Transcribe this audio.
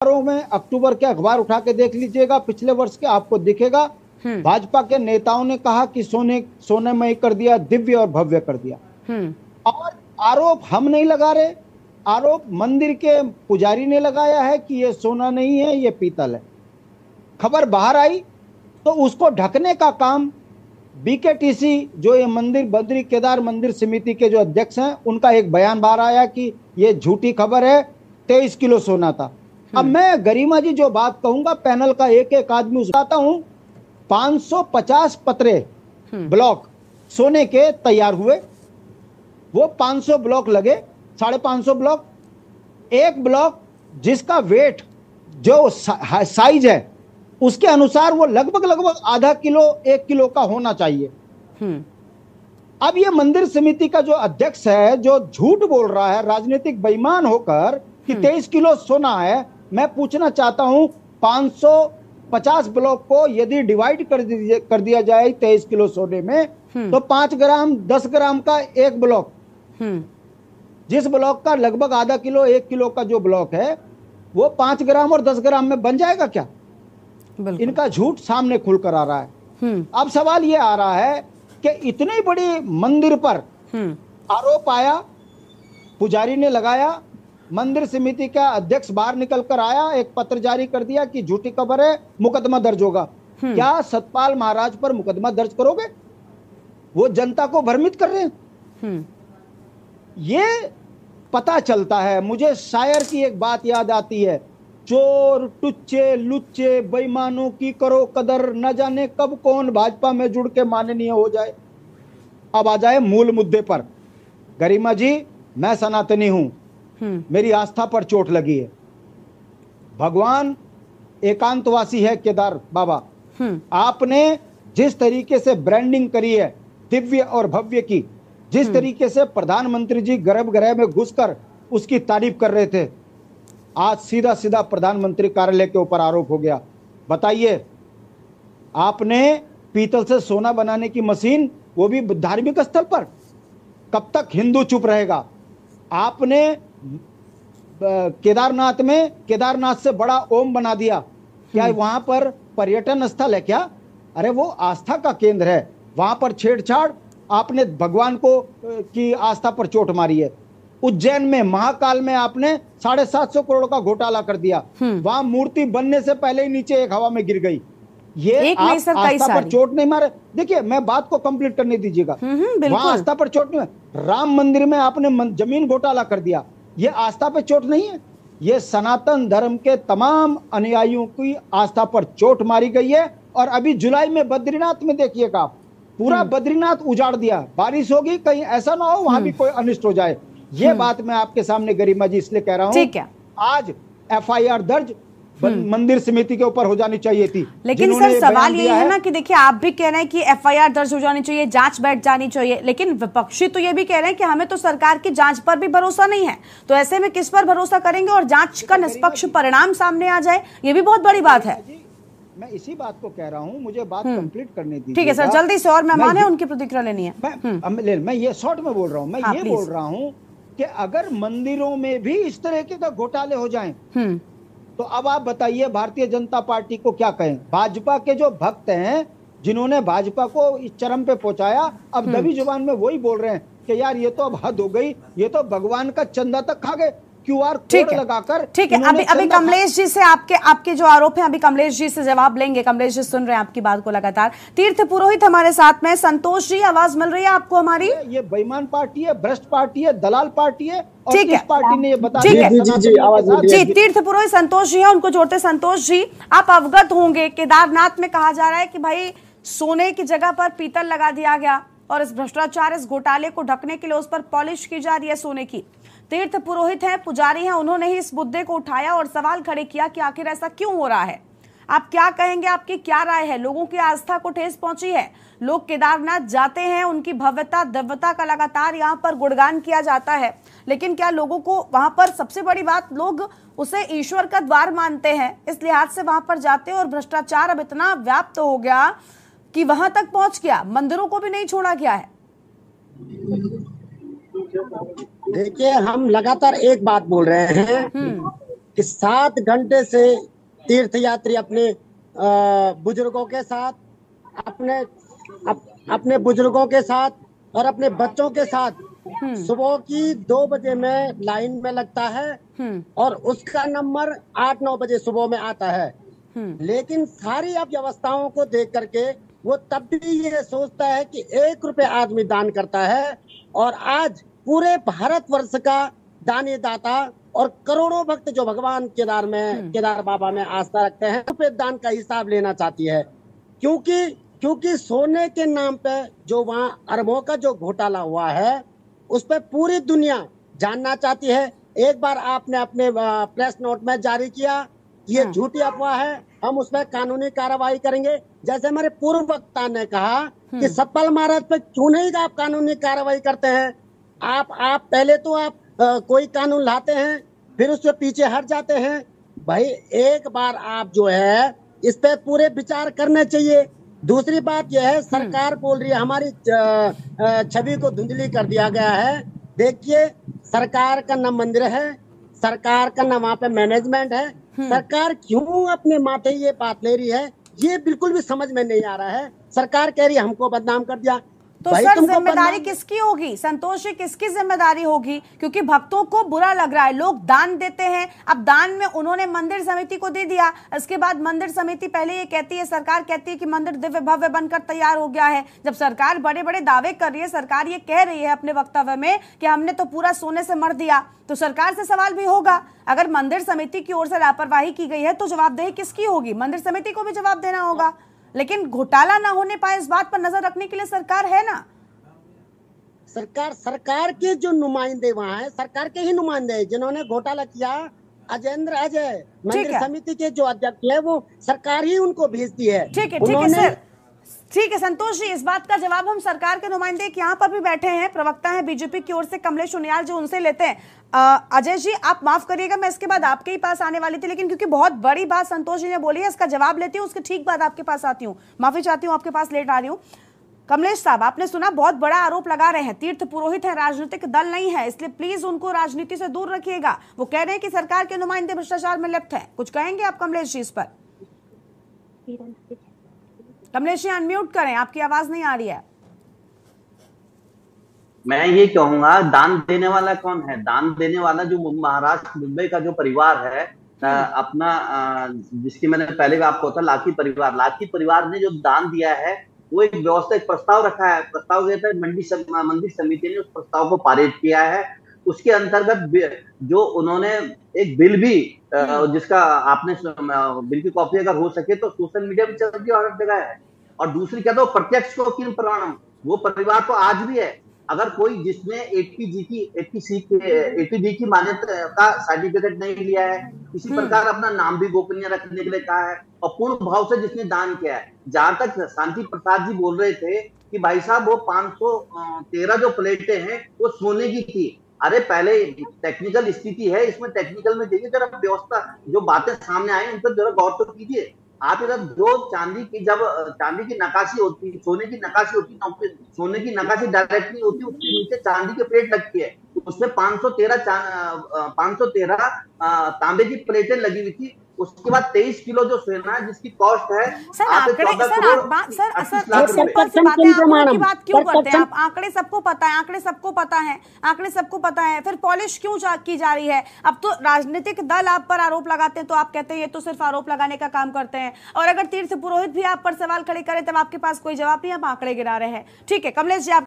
में अक्टूबर के अखबार उठा के देख लीजिएगा पिछले वर्ष के, आपको दिखेगा भाजपा के नेताओं ने कहा कि सोनेमय कर दिया, दिव्य और भव्य कर दिया। और आरोप हम नहीं लगा रहे, आरोप मंदिर के पुजारी ने लगाया है कि ये सोना नहीं है, ये पीतल है। खबर बाहर आई तो उसको ढकने का काम बीकेटीसी, जो ये मंदिर बद्री केदार मंदिर समिति के जो अध्यक्ष हैं, उनका एक बयान बाहर आया कि ये झूठी खबर है, 23 किलो सोना था। अब मैं गरिमा जी जो बात कहूंगा, पैनल का एक एक आदमी उठाता हूं, 550 पतरे ब्लॉक सोने के तैयार हुए, वो 500 ब्लॉक लगे, 550 ब्लॉक। एक ब्लॉक जिसका वेट जो साइज है उसके अनुसार वो लगभग आधा किलो 1 किलो का होना चाहिए। अब ये मंदिर समिति का जो अध्यक्ष है, जो झूठ बोल रहा है राजनीतिक बेईमान होकर कि 23 किलो सोना है, मैं पूछना चाहता हूं 550 ब्लॉक को यदि डिवाइड कर दिया जाए 23 किलो सोने में, तो 5 ग्राम 10 ग्राम का एक ब्लॉक, जिस ब्लॉक का लगभग आधा किलो 1 किलो का जो ब्लॉक है, वो 5 ग्राम और 10 ग्राम में बन जाएगा क्या? इनका झूठ सामने खुलकर आ रहा है। अब सवाल ये आ रहा है कि इतनी बड़ी मंदिर पर आरोप आया, पुजारी ने लगाया, मंदिर समिति का अध्यक्ष बाहर निकल कर आया, एक पत्र जारी कर दिया कि झूठी खबर है, मुकदमा दर्ज होगा। क्या सतपाल महाराज पर मुकदमा दर्ज करोगे? वो जनता को भ्रमित कर रहे हैं। ये पता चलता है, मुझे शायर की एक बात याद आती है, चोर टुच्चे लुच्चे बेईमानों की करो कदर, न जाने कब कौन भाजपा में जुड़ के माननीय हो जाए। अब आ जाए मूल मुद्दे पर। गरिमा जी, मैं सनातनी हूं, मेरी आस्था पर चोट लगी है। भगवान एकांतवासी है केदार बाबा। आपने जिस तरीके से ब्रांडिंग करी है दिव्य और भव्य की, जिस तरीके से प्रधानमंत्री जी गर्भगृह में घुसकर उसकी तारीफ कर रहे थे, आज सीधा सीधा प्रधानमंत्री कार्यालय के ऊपर आरोप हो गया। बताइए, आपने पीतल से सोना बनाने की मशीन, वो भी धार्मिक स्थल पर, कब तक हिंदू चुप रहेगा? आपने केदारनाथ में केदारनाथ से बड़ा ओम बना दिया, क्या वहां पर पर्यटन स्थल है क्या? अरे वो आस्था का केंद्र है, वहां पर छेड़छाड़, आपने भगवान को की आस्था पर चोट मारी है। उज्जैन में महाकाल में आपने 750 करोड़ का घोटाला कर दिया, वहां मूर्ति बनने से पहले ही नीचे एक हवा में गिर गई। ये आप आस्था पर चोट नहीं मारे। देखिए, मैं बात को कंप्लीट करने दीजिएगा। वहां आस्था पर चोट नहीं, राम मंदिर में आपने जमीन घोटाला कर दिया, ये आस्था पर चोट नहीं है, ये सनातन धर्म के तमाम अनुयायियों की आस्था पर चोट मारी गई है। और अभी जुलाई में बद्रीनाथ में देखिएगा, पूरा बद्रीनाथ उजाड़ दिया। बारिश होगी, कहीं ऐसा ना हो वहां भी कोई अनिष्ट हो जाए। ये बात मैं आपके सामने गरिमा जी इसलिए कह रहा हूं, आज एफआईआर दर्ज मंदिर समिति के ऊपर हो जानी चाहिए थी। लेकिन सर सवाल ये है ना कि देखिए, आप भी कह रहे हैं कि एफआईआर दर्ज हो जानी चाहिए, जांच बैठ जानी चाहिए, लेकिन विपक्षी तो ये भी कह रहे हैं कि हमें तो सरकार की जांच पर भी भरोसा नहीं है। तो ऐसे में किस पर भरोसा करेंगे और जांच का निष्पक्ष परिणाम सामने आ जाए, ये भी बहुत बड़ी बात है। मैं इसी बात को कह रहा हूं, मुझे बात कंप्लीट करने दीजिए। ठीक है सर, जल्दी से, और मेहमान है उनकी प्रतिक्रिया लेनी है। मैं ये शॉर्ट में बोल रहा हूं, मैं ये बोल रहा हूं कि अगर मंदिरों में भी इस तरह के घोटाले हो जाएं, तो अब आप बताइए भारतीय जनता पार्टी को क्या कहें? भाजपा के जो भक्त हैं, जिन्होंने भाजपा को इस चरम पे पहुंचाया, अब दबी जुबान में वही बोल रहे हैं कि यार ये तो अब हद हो गई, ये तो भगवान का चंदा तक खा गए, क्यूआर कोड लगाकर। ठीक है, अभी कमलेश जी से आपके जो आरोप हैं, अभी कमलेश जी से जवाब लेंगे। कमलेश जी सुन रहे हैं आपकी बात को लगातार। तीर्थ पुरोहित हमारे साथ में। संतोष जी, आवाज मिल रही है आपको हमारी? ये बेईमान पार्टी है, भ्रष्ट पार्टी है, दलाल पार्टी है। और किस पार्टी ने ये बता दिया? जी, तीर्थ पुरोहित संतोष जी है, उनको जोड़ते। संतोष जी, आप अवगत होंगे, केदारनाथ में कहा जा रहा है कि भाई सोने की जगह पर पीतल लगा दिया गया और इस भ्रष्टाचार, इस घोटाले को ढकने के लिए उस पर पॉलिश की जा रही है सोने की। तीर्थ पुरोहित हैं, पुजारी हैं, उन्होंने ही इस मुद्दे को उठाया और सवाल खड़े किया कि आखिर ऐसा क्यों हो रहा है। आप क्या कहेंगे, आपकी क्या राय है? लोगों की आस्था को ठेस पहुंची है, लोग केदारनाथ जाते हैं, उनकी भव्यता दिव्यता का लगातार यहाँ पर गुणगान किया जाता है, लेकिन क्या लोगों को वहां पर, सबसे बड़ी बात, लोग उसे ईश्वर का द्वार मानते हैं, इस लिहाज से वहां पर जाते हैं और भ्रष्टाचार अब इतना व्याप्त हो गया कि वहां तक पहुंच गया, मंदिरों को भी नहीं छोड़ा गया है। देखिए, हम लगातार एक बात बोल रहे हैं कि 7 घंटे से तीर्थ यात्री अपने बुजुर्गों के साथ, अपने बुजुर्गों के साथ और अपने बच्चों के साथ सुबह की 2 बजे में लाइन में लगता है और उसका नंबर 8-9 बजे सुबह में आता है। लेकिन सारी अव्यवस्थाओं को देख करके वो तब भी ये सोचता है कि 1 रुपए आदमी दान करता है, और आज पूरे भारतवर्ष का दानी दाता और करोड़ों भक्त जो भगवान केदार बाबा में आस्था रखते हैं, रुपए दान का हिसाब लेना चाहती है। क्योंकि सोने के नाम पे जो वहाँ अरबों का जो घोटाला हुआ है उस पर पूरी दुनिया जानना चाहती है। एक बार आपने अपने प्रेस नोट में जारी किया, ये झूठी अफवाह है, हम उसमें कानूनी कार्रवाई करेंगे। जैसे हमारे पूर्व वक्ता ने कहा कि सतपाल महाराज पे क्यों नहीं आप कानूनी कार्रवाई करते हैं। आप पहले तो आप कोई कानून लाते हैं, फिर उससे पीछे हट जाते हैं। भाई एक बार आप जो है इस पे पूरे विचार करने चाहिए। दूसरी बात यह है, सरकार बोल रही है हमारी छवि को धुंधली कर दिया गया है। देखिए, सरकार का न मंदिर है, सरकार का न वहाँ पे मैनेजमेंट है, सरकार क्यों अपने माथे ये बात ले रही है, ये बिल्कुल भी समझ में नहीं आ रहा है। सरकार कह रही है हमको बदनाम कर दिया, तो सर जिम्मेदारी किसकी होगी? संतोष जी, किसकी जिम्मेदारी होगी? क्योंकि भक्तों को बुरा लग रहा है, लोग दान देते हैं। अब दान में उन्होंने मंदिर समिति को दे दिया, इसके बाद मंदिर समिति पहले ये कहती है, सरकार कहती है कि मंदिर दिव्य भव्य बनकर तैयार हो गया है। जब सरकार बड़े बड़े दावे कर रही है, सरकार ये कह रही है अपने वक्तव्य में कि हमने तो पूरा सोने से मढ़ दिया, तो सरकार से सवाल भी होगा। अगर मंदिर समिति की ओर से लापरवाही की गई है तो जवाबदेही किसकी होगी? मंदिर समिति को भी जवाब देना होगा। लेकिन घोटाला ना होने पाए इस बात पर नजर रखने के लिए सरकार है ना। सरकार के जो नुमाइंदे वहाँ हैं, सरकार के ही नुमाइंदे हैं जिन्होंने घोटाला किया। अजय मंदिर समिति के जो अध्यक्ष है वो सरकार ही उनको भेजती है। ठीक है सर, ठीक है संतोष जी, इस बात का जवाब हम सरकार के नुमाइंदे यहाँ पर भी बैठे हैं, प्रवक्ता हैं बीजेपी की ओर से कमलेश उनियाल, जो उनसे लेते हैं। अजय जी आप माफ करिएगा, मैं इसके बाद आपके ही पास आने वाली थी, लेकिन क्योंकि बहुत बड़ी बात संतोष जी ने बोली है, इसका जवाब लेती हूँ, उसके ठीक बाद आपके पास आती हूँ। माफी चाहती हूँ, आपके पास लेट आ रही हूँ। कमलेश साहब, आपने सुना, बहुत बड़ा आरोप लगा रहे हैं, तीर्थ पुरोहित है, राजनीतिक दल नहीं है, इसलिए प्लीज उनको राजनीति से दूर रखिएगा। वो कह रहे हैं कि सरकार के नुमाइंदे भ्रष्टाचार में लिप्त हैं। कुछ कहेंगे आप कमलेश जी इस पर? कमलेश जी अनम्यूट करें, आपकी आवाज नहीं आ रही है। मैं ये कहूंगा, दान देने वाला कौन है? दान देने वाला जो महाराष्ट्र मुंबई का जो परिवार है, अपना जिसकी मैंने पहले भी आपको था, लाठी परिवार ने जो दान दिया है, वो एक व्यवस्था, एक प्रस्ताव रखा है, प्रस्ताव दिया था, मंदिर समिति ने उस प्रस्ताव को पारित किया है। उसके अंतर्गत जो उन्होंने एक बिल भी, जिसका आपने बिल की कॉपी अगर हो सके तो सोशल मीडिया पर चल रही हर जगह है। और दूसरी क्या, तो प्रत्यक्ष को किन प्रमाणम, वो परिवार तो आज भी है। अगर कोई जिसने 80G की मान्यता का सर्टिफिकेट नहीं लिया है, किसी प्रकार अपना नाम भी गोपनीय रखने के लिए कहा है, और पूर्ण भाव से जिसने दान किया है। जहां तक शांति प्रसाद जी बोल रहे थे कि भाई साहब वो 513 जो प्लेटें हैं वो सोने की थी, अरे पहले टेक्निकल स्थिति है, इसमें टेक्निकल में देखिए जरा, व्यवस्था जो बातें सामने आई उन पर जरा गौर तो कीजिए। आप इधर जो जब चांदी की नकाशी होती, सोने की नकाशी होती, सोने की नकाशी डायरेक्ट नहीं होती, उसके नीचे चांदी की प्लेट लगती है, उसमें 513 तांबे की प्लेटें लगी हुई थी। उसके बाद 23 किलो जो सोना है जिसकी कॉस्ट है, सर आंकड़े, बात क्यों करते हैं आप? आंकड़े सबको पता है, आंकड़े सबको पता है, फिर पॉलिश क्यों की जा रही है? अब तो राजनीतिक दल आप पर आरोप लगाते हैं तो आप कहते हैं ये तो सिर्फ आरोप लगाने का काम करते हैं, और अगर तीर्थ पुरोहित भी आप पर सवाल खड़े करे तब आपके पास कोई जवाब नहीं, आप आंकड़े गिरा रहे हैं। ठीक है कमलेश जी, आप